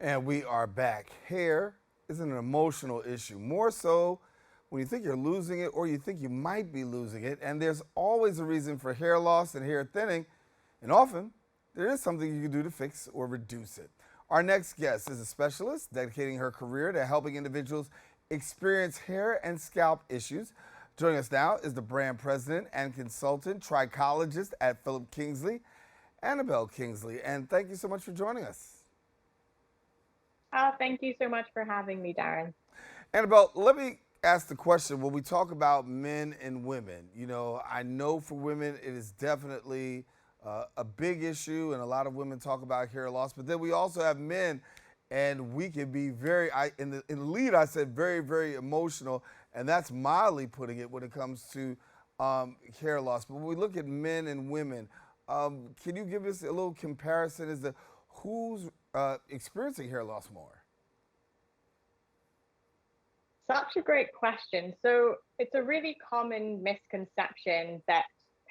And we are back. Hair is an emotional issue, more so when you think you're losing it or you think you might be losing it. And there's always a reason for hair loss and hair thinning, and often there is something you can do to fix or reduce it. Our next guest is a specialist dedicating her career to helping individuals experience hair and scalp issues. Joining us now is the brand president and consultant trichologist at Philip Kingsley, Anabel Kingsley. And thank you so much for joining us. Thank you so much for having me, Darren. Annabelle, let me ask the question when we talk about men and women. I know for women it is definitely a big issue, and a lot of women talk about hair loss, but then we also have men, and we can be very, in the lead, I said very, very emotional, and that's mildly putting it when it comes to hair loss. But when we look at men and women, can you give us a little comparison as to who's experiencing hair loss more? Such a great question. So it's a really common misconception that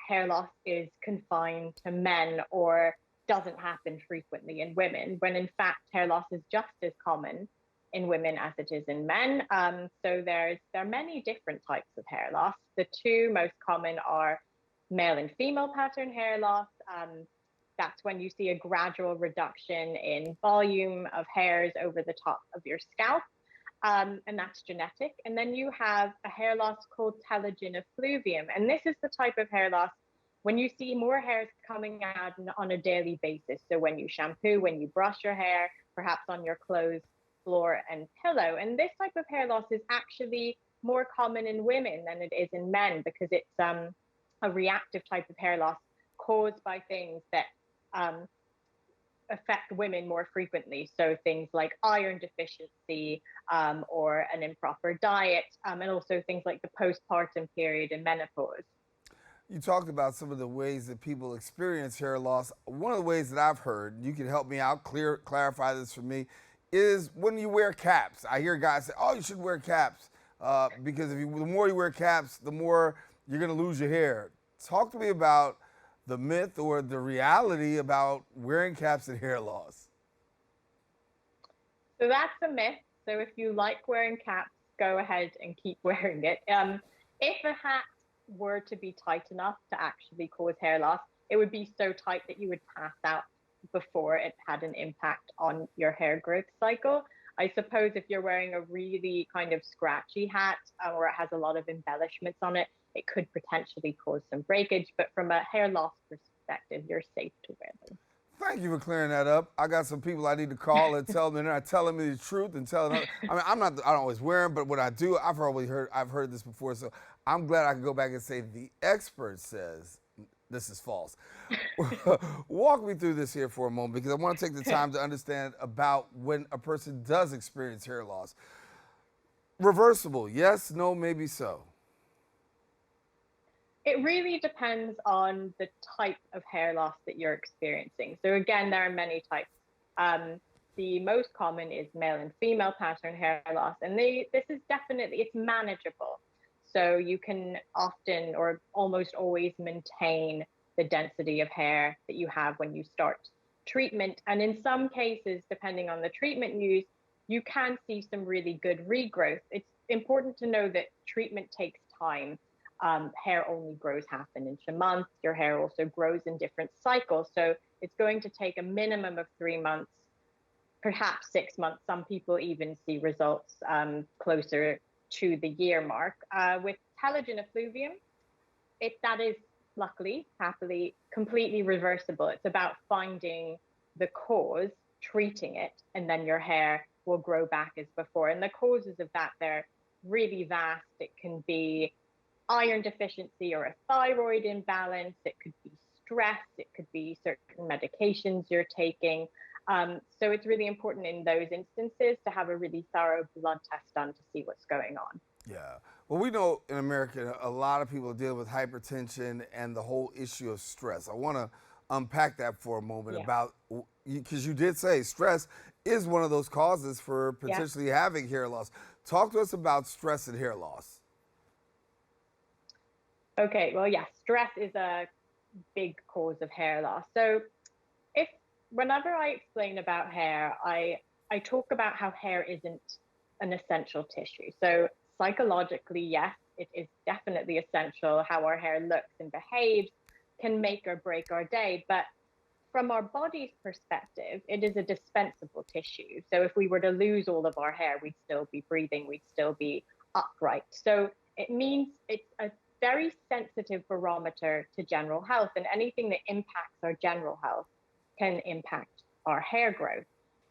hair loss is confined to men or doesn't happen frequently in women, when in fact hair loss is just as common in women as it is in men. So there are many different types of hair loss. The two most common are male and female pattern hair loss. That's when you see a gradual reduction in volume of hairs over the top of your scalp. And that's genetic. And then you have a hair loss called telogen effluvium. And this is the type of hair loss when you see more hairs coming out on a daily basis. So when you shampoo, when you brush your hair, perhaps on your clothes, floor, and pillow. And this type of hair loss is actually more common in women than it is in men, because it's a reactive type of hair loss caused by things that affect women more frequently. So things like iron deficiency or an improper diet, and also things like the postpartum period and menopause. You talked about some of the ways that people experience hair loss. One of the ways that I've heard, you can help me out, clarify this for me, is when you wear caps. I hear guys say, "Oh, you should wear caps because the more you wear caps, the more you're going to lose your hair." Talk to me about the myth or the reality about wearing caps and hair loss. So that's a myth. So if you like wearing caps, go ahead and keep wearing it. If a hat were to be tight enough to actually cause hair loss, it would be so tight that you would pass out before it had an impact on your hair growth cycle. I suppose if you're wearing a really kind of scratchy hat or it has a lot of embellishments on it, it could potentially cause some breakage. But from a hair loss perspective, you're safe to wear them. Thank you for clearing that up. I got some people I need to call and tell them, and they're not telling me the truth and telling. I mean, I don't always wear them, but what I do, I've heard this before, so I'm glad I can go back and say the expert says this is false. Walk me through this here for a moment, because I want to take the time to understand about when a person does experience hair loss. Reversible, yes, no, maybe so. It really depends on the type of hair loss that you're experiencing. So again, there are many types. The most common is male and female pattern hair loss, and this is definitely, it's manageable. So you can often or almost always maintain the density of hair that you have when you start treatment. And in some cases, depending on the treatment used, you can see some really good regrowth. It's important to know that treatment takes time. Hair only grows half an inch a month. Your hair also grows in different cycles. So it's going to take a minimum of 3 months, perhaps 6 months. Some people even see results closer to the year mark. With telogen effluvium, that is luckily, happily, completely reversible. It's about finding the cause, treating it, and then your hair will grow back as before. And the causes of that, they're really vast. It can be iron deficiency or a thyroid imbalance. It could be stress. It could be certain medications you're taking. So it's really important in those instances to have a really thorough blood test done to see what's going on. Yeah. Well, we know in America a lot of people deal with hypertension and the whole issue of stress. I want to unpack that for a moment Yeah. about, because you did say stress is one of those causes for Yeah. potentially having hair loss. Talk to us about stress and hair loss. Okay. Well, yes, stress is a big cause of hair loss. So if whenever I explain about hair, I I talk about how hair isn't an essential tissue. So psychologically, yes, it is definitely essential. How our hair looks and behaves can make or break our day. But from our body's perspective, it is a dispensable tissue. So if we were to lose all of our hair, we'd still be breathing, we'd still be upright. So it means it's a very sensitive barometer to general health, and anything that impacts our general health can impact our hair growth.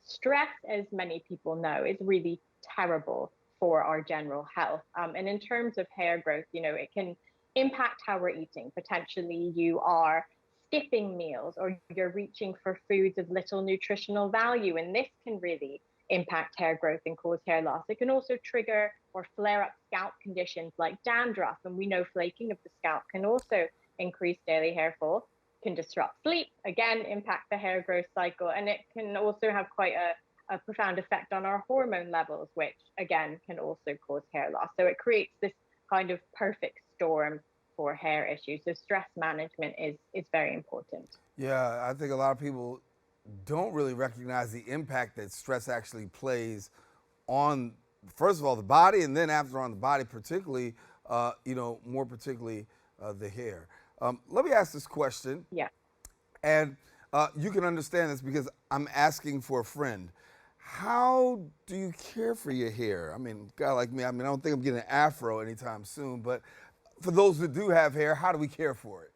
Stress, as many people know, is really terrible for our general health. And in terms of hair growth, it can impact how we're eating. Potentially, you are skipping meals or you're reaching for foods of little nutritional value, and this can really impact hair growth and cause hair loss. It can also trigger or flare up scalp conditions like dandruff, and we know flaking of the scalp can also increase daily hair fall, can disrupt sleep, again impact the hair growth cycle, and it can also have quite a profound effect on our hormone levels, which again can also cause hair loss. So it creates this kind of perfect storm for hair issues. So stress management is very important. Yeah, I think a lot of people don't really recognize the impact that stress actually plays on, first of all, the body, and then after on the body, particularly, more particularly the hair. Let me ask this question. Yeah. And you can understand this because I'm asking for a friend. How do you care for your hair? I mean, a guy like me, I don't think I'm getting an afro anytime soon, but for those who do have hair, how do we care for it?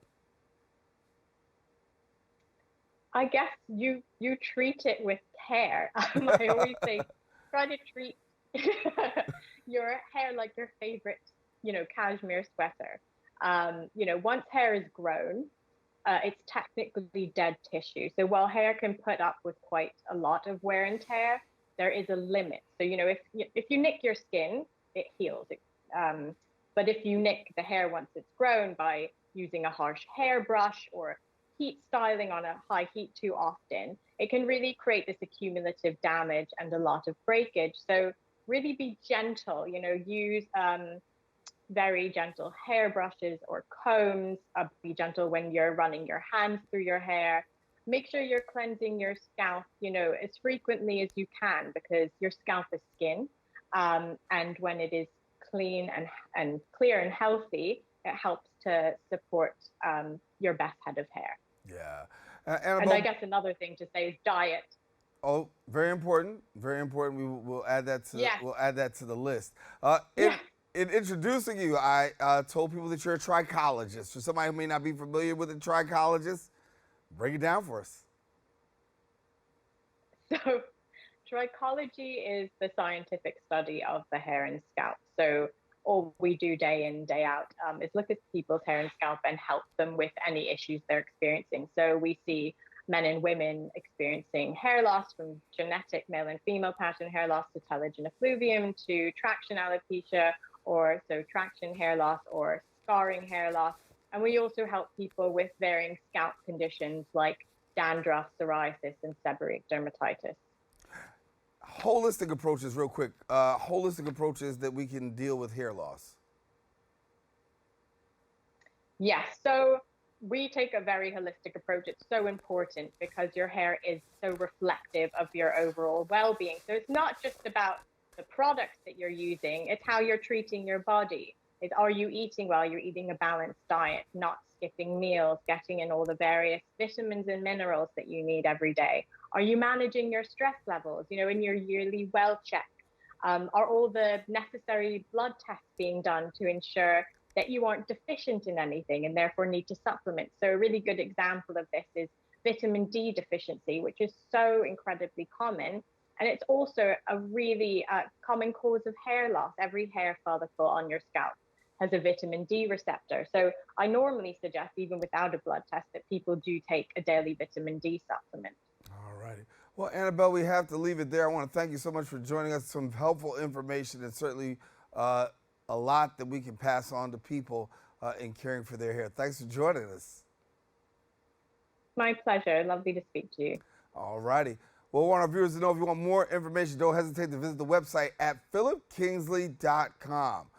I guess you treat it with care. I always say, try to treat your hair like your favorite, cashmere sweater. Once hair is grown, it's technically dead tissue. So while hair can put up with quite a lot of wear and tear, there is a limit. So if you nick your skin, it heals. But if you nick the hair once it's grown by using a harsh hairbrush or heat styling on a high heat too often, it can really create this accumulative damage and a lot of breakage. So really be gentle, use very gentle hairbrushes or combs. Be gentle when you're running your hands through your hair. Make sure you're cleansing your scalp, as frequently as you can, because your scalp is skin. And when it is clean and clear and healthy, it helps to support your best head of hair. Yeah. And I guess another thing to say is diet. Oh, very important. Very important. We'll add that to we'll add that to the list. In introducing you, I told people that you're a trichologist. For somebody who may not be familiar with a trichologist, break it down for us. So, trichology is the scientific study of the hair and scalp. So all we do day in, day out is look at people's hair and scalp and help them with any issues they're experiencing. So we see men and women experiencing hair loss, from genetic male and female pattern hair loss to telogen effluvium to traction alopecia, or so traction hair loss or scarring hair loss. And we also help people with varying scalp conditions like dandruff, psoriasis, and seborrheic dermatitis. Holistic approaches, real quick. Holistic approaches that we can deal with hair loss. Yes, so we take a very holistic approach. It's so important because your hair is so reflective of your overall well-being. So it's not just about the products that you're using, it's how you're treating your body. Are you eating well? You're eating a balanced diet, not skipping meals, getting in all the various vitamins and minerals that you need every day. Are you managing your stress levels, in your yearly well check? Are all the necessary blood tests being done to ensure that you aren't deficient in anything and therefore need to supplement? So a really good example of this is vitamin D deficiency, which is so incredibly common. And it's also a really common cause of hair loss. Every hair follicle on your scalp has a vitamin D receptor. So I normally suggest, even without a blood test, that people do take a daily vitamin D supplement. All righty. Well, Anabel, we have to leave it there. I want to thank you so much for joining us. Some helpful information and certainly a lot that we can pass on to people in caring for their hair. Thanks for joining us. My pleasure. Lovely to speak to you. All righty. Well, we want our viewers to know, if you want more information, don't hesitate to visit the website at philipkingsley.com.